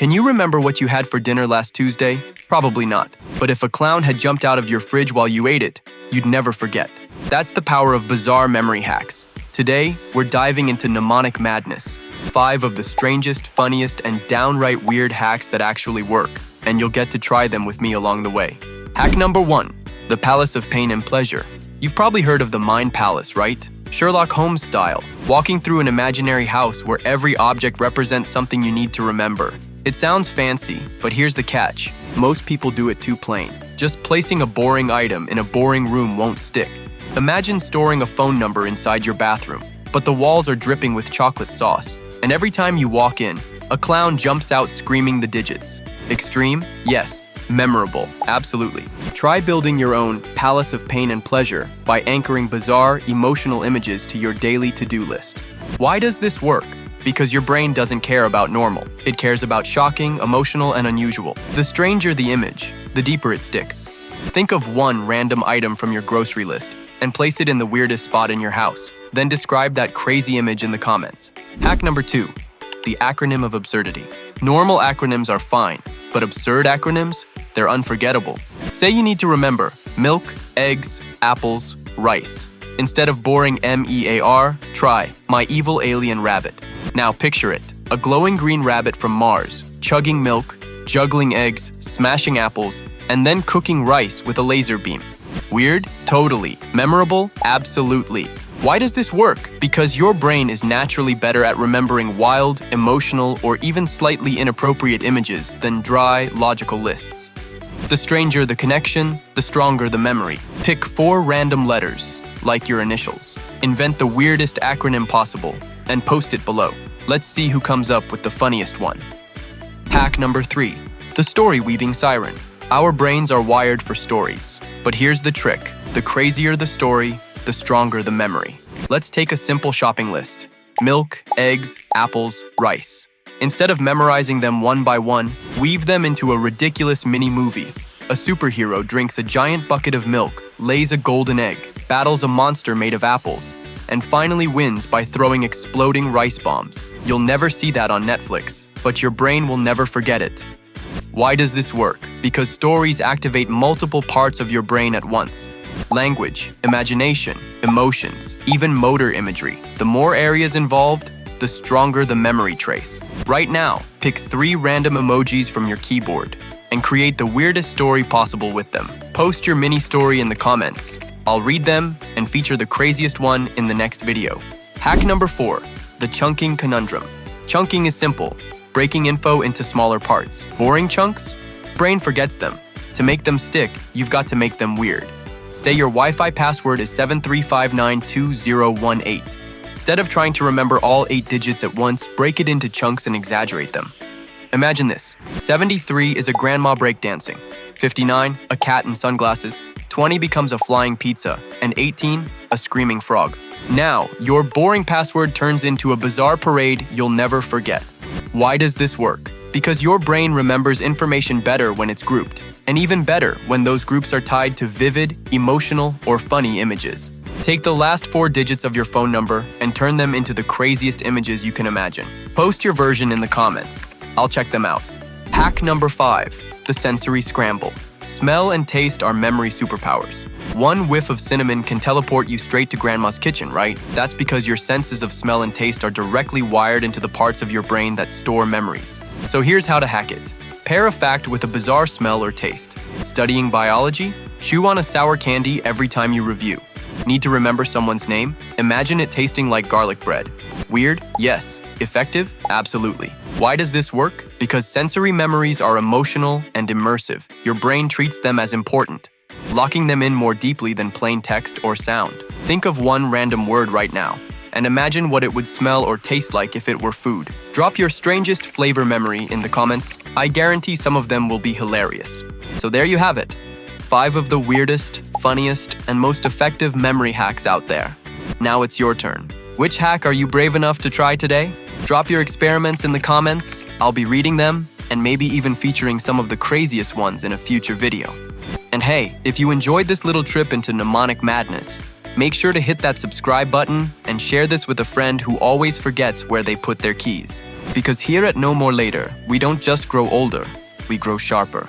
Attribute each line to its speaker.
Speaker 1: Can you remember what you had for dinner last Tuesday? Probably not. But if a clown had jumped out of your fridge while you ate it, you'd never forget. That's the power of bizarre memory hacks. Today, we're diving into mnemonic madness. 5 of the strangest, funniest, and downright weird hacks that actually work, and you'll get to try them with me along the way. Hack number 1, the Palace of Pain and Pleasure. You've probably heard of the Mind Palace, right? Sherlock Holmes style, walking through an imaginary house where every object represents something you need to remember. It sounds fancy, but here's the catch. Most people do it too plain. Just placing a boring item in a boring room won't stick. Imagine storing a phone number inside your bathroom, but the walls are dripping with chocolate sauce, and every time you walk in, a clown jumps out screaming the digits. Extreme? Yes. Memorable? Absolutely. Try building your own Palace of Pain and Pleasure by anchoring bizarre, emotional images to your daily to-do list. Why does this work? Because your brain doesn't care about normal. It cares about shocking, emotional, and unusual. The stranger the image, the deeper it sticks. Think of one random item from your grocery list and place it in the weirdest spot in your house. Then describe that crazy image in the comments. Hack number 2, the acronym of absurdity. Normal acronyms are fine, but absurd acronyms? They're unforgettable. Say you need to remember milk, eggs, apples, rice. Instead of boring MEAR, try My Evil Alien Rabbit. Now picture it, a glowing green rabbit from Mars, chugging milk, juggling eggs, smashing apples, and then cooking rice with a laser beam. Weird? Totally. Memorable? Absolutely. Why does this work? Because your brain is naturally better at remembering wild, emotional, or even slightly inappropriate images than dry, logical lists. The stranger the connection, the stronger the memory. Pick 4 random letters, like your initials. Invent the weirdest acronym possible, and post it below. Let's see who comes up with the funniest one. Hack number 3, the story-weaving siren. Our brains are wired for stories. But here's the trick. The crazier the story, the stronger the memory. Let's take a simple shopping list. Milk, eggs, apples, rice. Instead of memorizing them one by one, weave them into a ridiculous mini-movie. A superhero drinks a giant bucket of milk, lays a golden egg, battles a monster made of apples, and finally wins by throwing exploding rice bombs. You'll never see that on Netflix, but your brain will never forget it. Why does this work? Because stories activate multiple parts of your brain at once. Language, imagination, emotions, even motor imagery. The more areas involved, the stronger the memory trace. Right now, pick 3 random emojis from your keyboard and create the weirdest story possible with them. Post your mini story in the comments. I'll read them and feature the craziest one in the next video. Hack number 4, the chunking conundrum. Chunking is simple, breaking info into smaller parts. Boring chunks? Brain forgets them. To make them stick, you've got to make them weird. Say your Wi-Fi password is 73592018. Instead of trying to remember all 8 digits at once, break it into chunks and exaggerate them. Imagine this. 73 is a grandma breakdancing. 59, a cat in sunglasses. 20 becomes a flying pizza. And 18, a screaming frog. Now, your boring password turns into a bizarre parade you'll never forget. Why does this work? Because your brain remembers information better when it's grouped, and even better when those groups are tied to vivid, emotional, or funny images. Take the last 4 digits of your phone number and turn them into the craziest images you can imagine. Post your version in the comments. I'll check them out. Hack number 5, the sensory scramble. Smell and taste are memory superpowers. One whiff of cinnamon can teleport you straight to grandma's kitchen, right? That's because your senses of smell and taste are directly wired into the parts of your brain that store memories. So here's how to hack it. Pair a fact with a bizarre smell or taste. Studying biology? Chew on a sour candy every time you review. Need to remember someone's name? Imagine it tasting like garlic bread. Weird? Yes. Effective? Absolutely. Why does this work? Because sensory memories are emotional and immersive. Your brain treats them as important, locking them in more deeply than plain text or sound. Think of one random word right now, and imagine what it would smell or taste like if it were food. Drop your strangest flavor memory in the comments. I guarantee some of them will be hilarious. So there you have it. 5 of the weirdest, funniest, and most effective memory hacks out there. Now it's your turn. Which hack are you brave enough to try today? Drop your experiments in the comments. I'll be reading them, and maybe even featuring some of the craziest ones in a future video. And hey, if you enjoyed this little trip into mnemonic madness, make sure to hit that subscribe button and share this with a friend who always forgets where they put their keys. Because here at No More Later, we don't just grow older, we grow sharper.